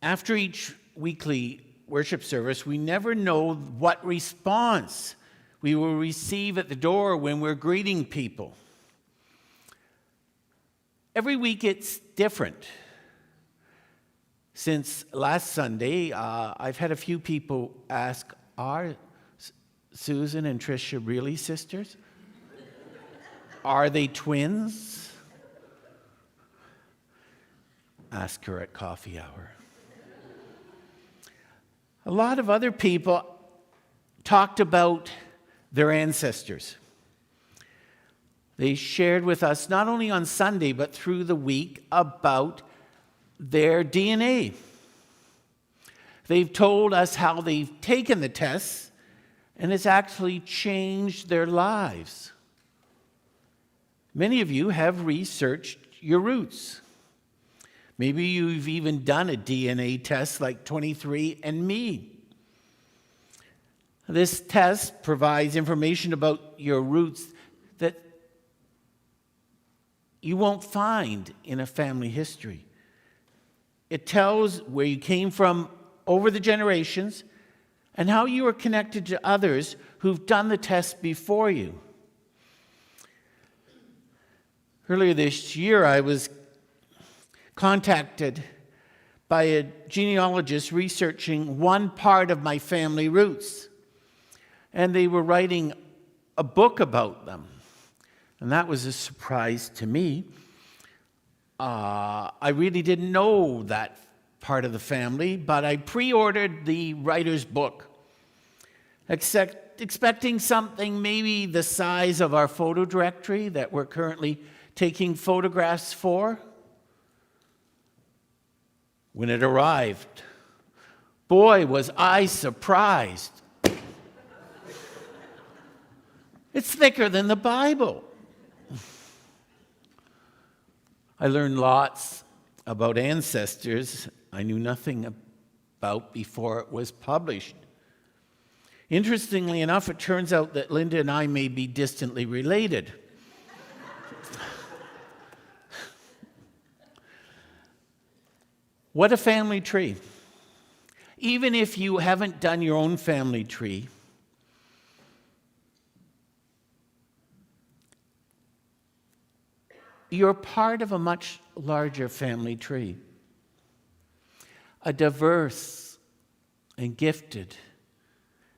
After each weekly worship service, we never know what response we will receive at the door when we're greeting people. Every week it's different. Since last Sunday, I've had a few people ask, are Susan and Tricia really sisters? Are they twins? Ask her at coffee hour. A lot of other people talked about their ancestors. They shared with us, not only on Sunday, but through the week, about their DNA. They've told us how they've taken the tests, and it's actually changed their lives. Many of you have researched your roots. Maybe you've even done a DNA test like 23andMe. This test provides information about your roots that you won't find in a family history. It tells where you came from over the generations and how you are connected to others who've done the test before you. Earlier this year, I was contacted by a genealogist researching one part of my family roots. And they were writing a book about them. And that was a surprise to me. I really didn't know that part of the family, but I pre-ordered the writer's book, expecting something maybe the size of our photo directory that we're currently taking photographs for. When it arrived, boy, was I surprised. It's thicker than the Bible. I learned lots about ancestors I knew nothing about before it was published. Interestingly enough, it turns out that Linda and I may be distantly related. What a family tree. Even if you haven't done your own family tree, you're part of a much larger family tree. A diverse and gifted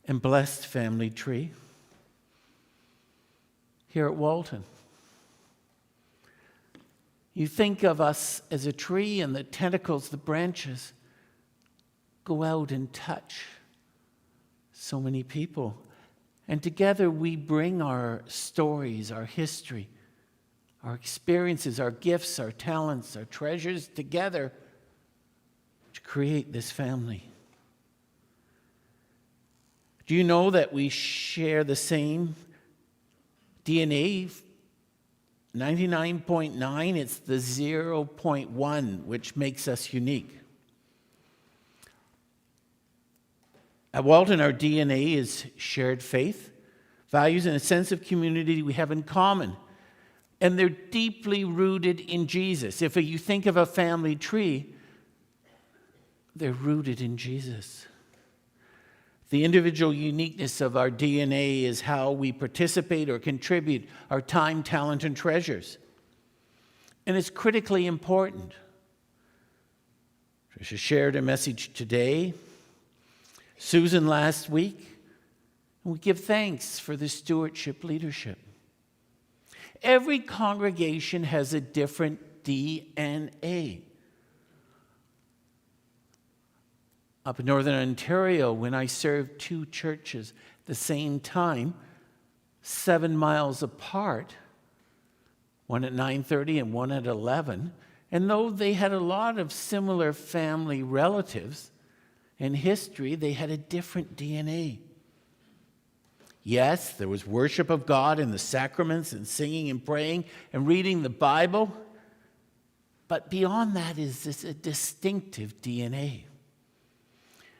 and blessed family tree here at Walton. You think of us as a tree, and the tentacles, the branches, go out and touch so many people. And together we bring our stories, our history, our experiences, our gifts, our talents, our treasures together to create this family. Do you know that we share the same DNA? 99.9, it's the 0.1 which makes us unique. At Walton, our DNA is shared faith, values, and a sense of community we have in common. And they're deeply rooted in Jesus. If you think of a family tree, they're rooted in Jesus. The individual uniqueness of our DNA is how we participate or contribute our time, talent, and treasures. And it's critically important. Tricia shared a message today, Susan last week, and we give thanks for the stewardship leadership. Every congregation has a different DNA. Up in Northern Ontario, when I served two churches at the same time, 7 miles apart, one at 9:30 and one at 11, and though they had a lot of similar family relatives and history, they had a different DNA. Yes, there was worship of God in the sacraments and singing and praying and reading the Bible, but beyond that is this a distinctive DNA.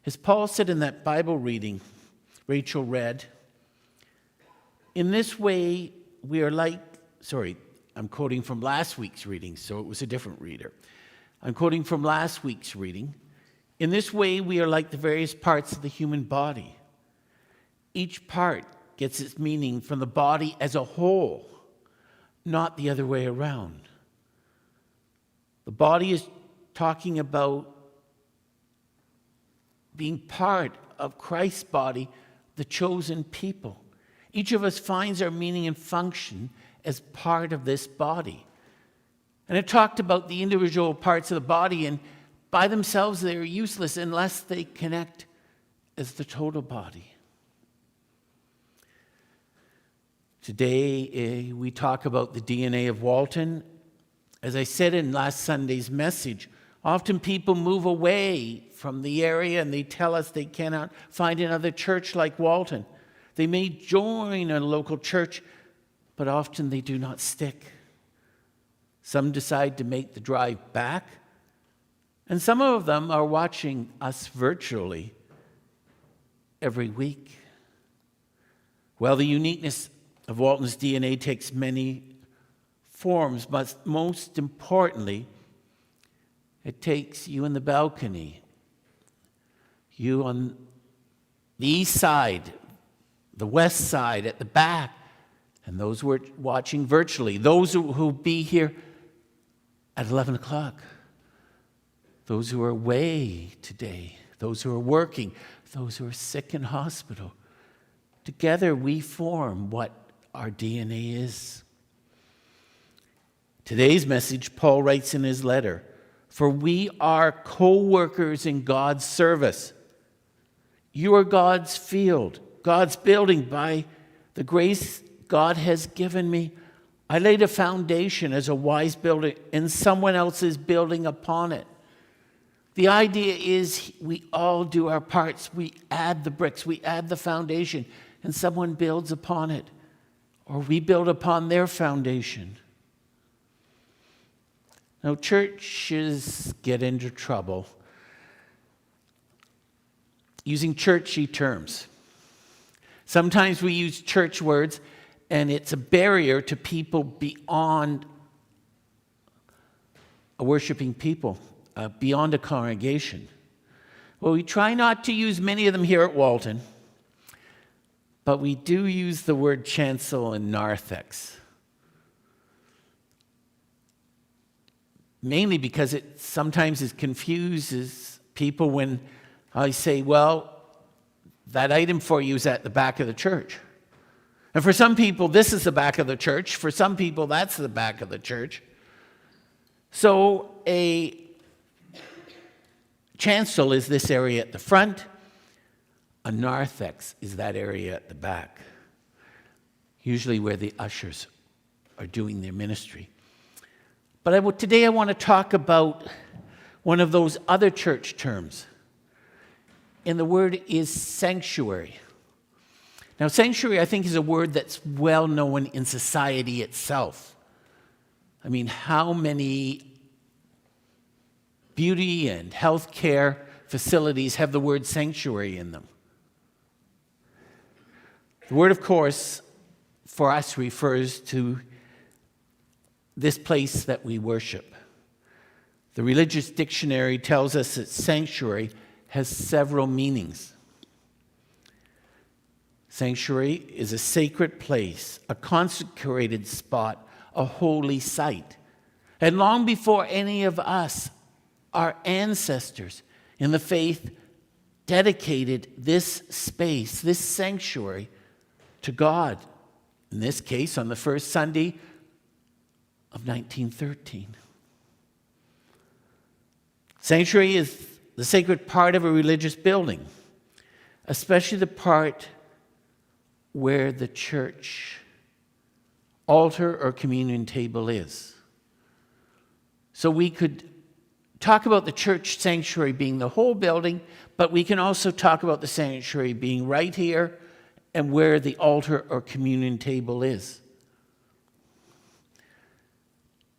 As Paul said in that Bible reading Rachel read, in this way we are like, I'm quoting from last week's reading, so it was a different reader. I'm quoting from last week's reading. In this way, we are like the various parts of the human body. Each part gets its meaning from the body as a whole, not the other way around. The body is talking about being part of Christ's body, the chosen people. Each of us finds our meaning and function as part of this body. And it talked about the individual parts of the body, and by themselves they are useless unless they connect as the total body. Today we talk about the DNA of Walton. As I said in last Sunday's message, often people move away from the area and they tell us they cannot find another church like Walton. They may join a local church, but often they do not stick. Some decide to make the drive back, and some of them are watching us virtually every week. Well, the uniqueness of Walton's DNA takes many forms, but most importantly, it takes you in the balcony, you on the east side, the west side, at the back, and those who are watching virtually, those who will be here at 11 o'clock, those who are away today, those who are working, those who are sick in hospital. Together we form what our DNA is. Today's message, Paul writes in his letter, "For we are co-workers in God's service. You are God's field, God's building. By the grace God has given me, I laid a foundation as a wise builder, and someone else is building upon it." The idea is we all do our parts. We add the bricks, we add the foundation, and someone builds upon it, or we build upon their foundation. Now, churches get into trouble using churchy terms. Sometimes we use church words, and it's a barrier to people beyond a worshiping people, beyond a congregation. Well, we try not to use many of them here at Walton, but we do use the word chancel and narthex. Mainly because it sometimes confuses people when I say, well, that item for you is at the back of the church. And for some people, this is the back of the church. For some people, that's the back of the church. So a chancel is this area at the front. A narthex is that area at the back, usually where the ushers are doing their ministry. But today I want to talk about one of those other church terms. And the word is sanctuary. Now, sanctuary, I think, is a word that's well known in society itself. I mean, how many beauty and health care facilities have the word sanctuary in them? The word, of course, for us refers to this place that we worship. The religious dictionary tells us that sanctuary has several meanings. Sanctuary is a sacred place, a consecrated spot, a holy site. And long before any of us, our ancestors in the faith dedicated this space, this sanctuary, to God. In this case, on the first Sunday of 1913. Sanctuary is the sacred part of a religious building, especially the part where the church altar or communion table is. So we could talk about the church sanctuary being the whole building, but we can also talk about the sanctuary being right here and where the altar or communion table is.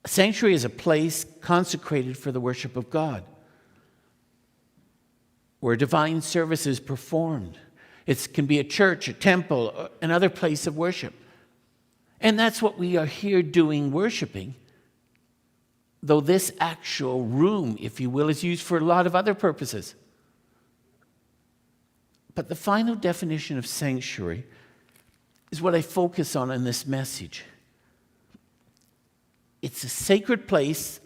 A sanctuary is a place consecrated for the worship of God, where divine service is performed. It can be a church, a temple, another place of worship. And that's what we are here doing, worshiping. Though this actual room, if you will, is used for a lot of other purposes. But the final definition of sanctuary is what I focus on in this message. It's a sacred place,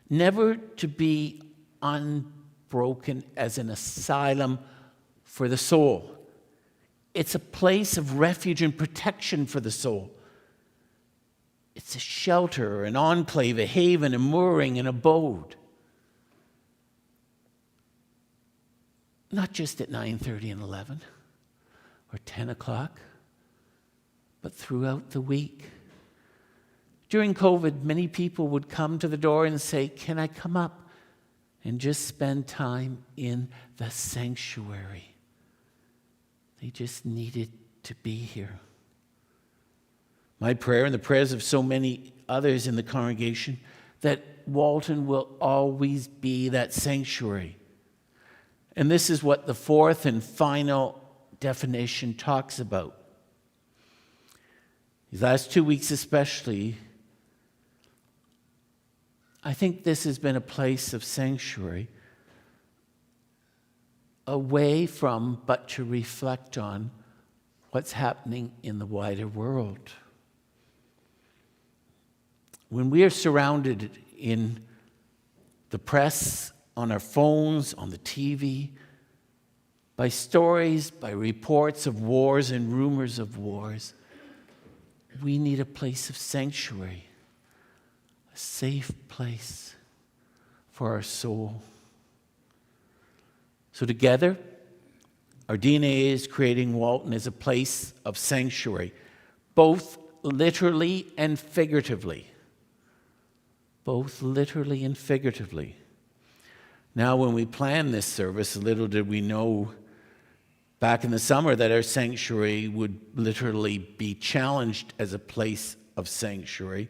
never to be unbroken as an asylum for the soul. It's a place of refuge and protection for the soul. It's a shelter, an enclave, a haven, a mooring, an abode. Not just at 9:30 and 11 or 10 o'clock, but throughout the week. During COVID, many people would come to the door and say, "Can I come up and just spend time in the sanctuary?" They just needed to be here. My prayer and the prayers of so many others in the congregation that Walton will always be that sanctuary. And this is what the fourth and final definition talks about. These last 2 weeks especially, I think this has been a place of sanctuary, away from, but to reflect on what's happening in the wider world. When we are surrounded in the press, on our phones, on the TV, by stories, by reports of wars and rumors of wars, we need a place of sanctuary, a safe place for our soul. So together, our DNA is creating Walton as a place of sanctuary, both literally and figuratively. Both literally and figuratively. Now, when we planned this service, little did we know back in the summer that our sanctuary would literally be challenged as a place of sanctuary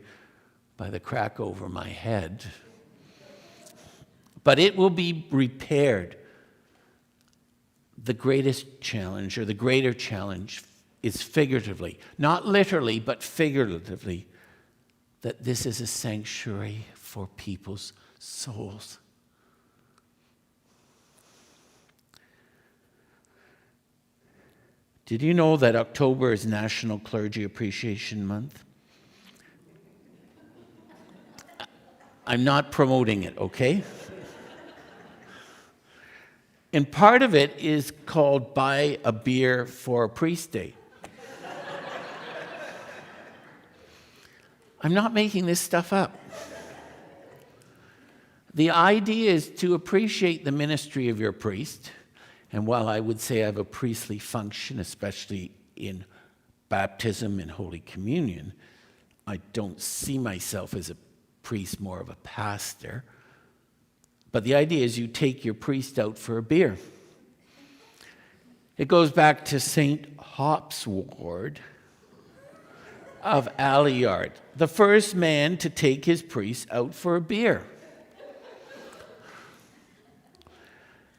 by the crack over my head. But it will be repaired. The greatest challenge, or the greater challenge, is figuratively, not literally, but figuratively, that this is a sanctuary for people's souls. Did you know that October is National Clergy Appreciation Month? I'm not promoting it, okay? And part of it is called Buy a Beer for a Priest Day. I'm not making this stuff up. The idea is to appreciate the ministry of your priest. And while I would say I have a priestly function, especially in baptism and Holy Communion, I don't see myself as a priest, more of a pastor. But the idea is you take your priest out for a beer. It goes back to St. Hopsward of Alliard, the first man to take his priest out for a beer.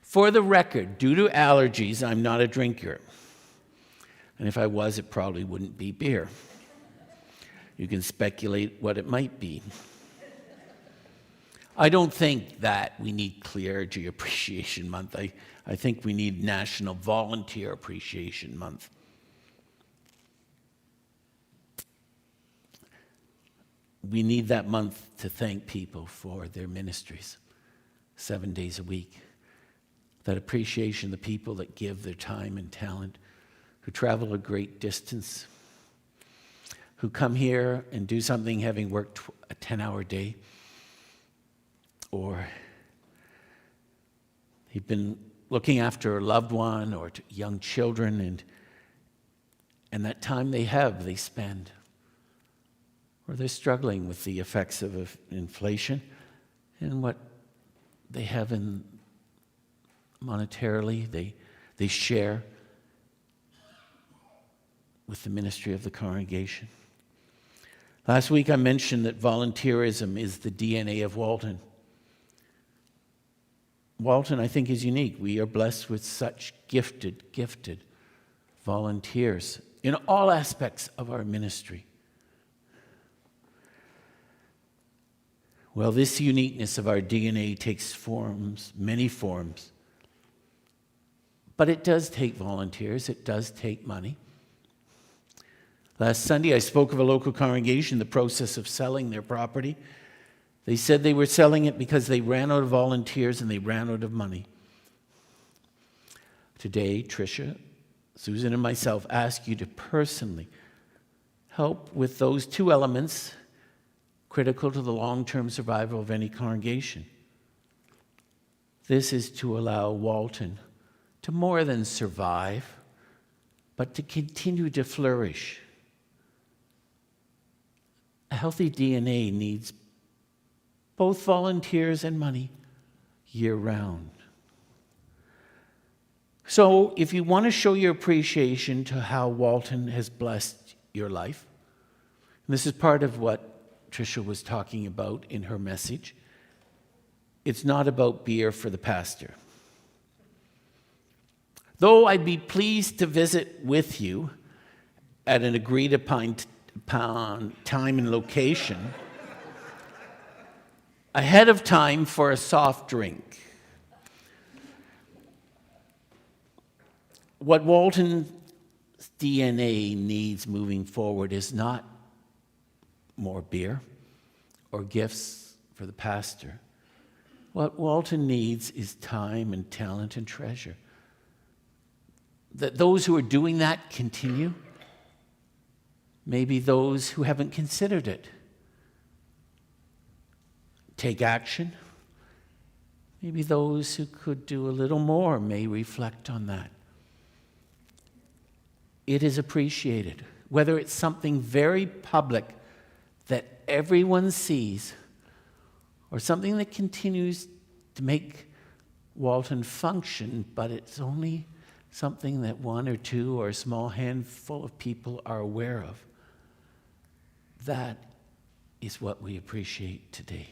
For the record, due to allergies, I'm not a drinker. And if I was, it probably wouldn't be beer. You can speculate what it might be. I don't think that we need Clergy Appreciation Month. I think we need National Volunteer Appreciation Month. We need that month to thank people for their ministries, 7 days a week. That appreciation, the people that give their time and talent, who travel a great distance, who come here and do something having worked a 10-hour day, or they've been looking after a loved one or young children, and that time they spend, or they're struggling with the effects of inflation and what they have in monetarily, they share with the ministry of the congregation. Last week I mentioned that volunteerism is the DNA of Walton. Walton, I think, is unique. We are blessed with such gifted volunteers in all aspects of our ministry. Well, this uniqueness of our DNA takes forms, many forms. But it does take volunteers. It does take money. Last Sunday, I spoke of a local congregation in the process of selling their property. They said they were selling it because they ran out of volunteers and they ran out of money. Today, Tricia, Susan, and myself ask you to personally help with those two elements critical to the long-term survival of any congregation. This is to allow Walton to more than survive, but to continue to flourish. A healthy DNA needs both volunteers and money year-round. So if you want to show your appreciation to how Walton has blessed your life, and this is part of what Tricia was talking about in her message, it's not about beer for the pastor. Though I'd be pleased to visit with you at an agreed upon time and location, ahead of time for a soft drink. What Walton's DNA needs moving forward is not more beer or gifts for the pastor. What Walton needs is time and talent and treasure. That those who are doing that continue. Maybe those who haven't considered it take action. Maybe those who could do a little more may reflect on that. It is appreciated, whether it's something very public that everyone sees or something that continues to make Walton function, but it's only something that one or two or a small handful of people are aware of. That is what we appreciate today.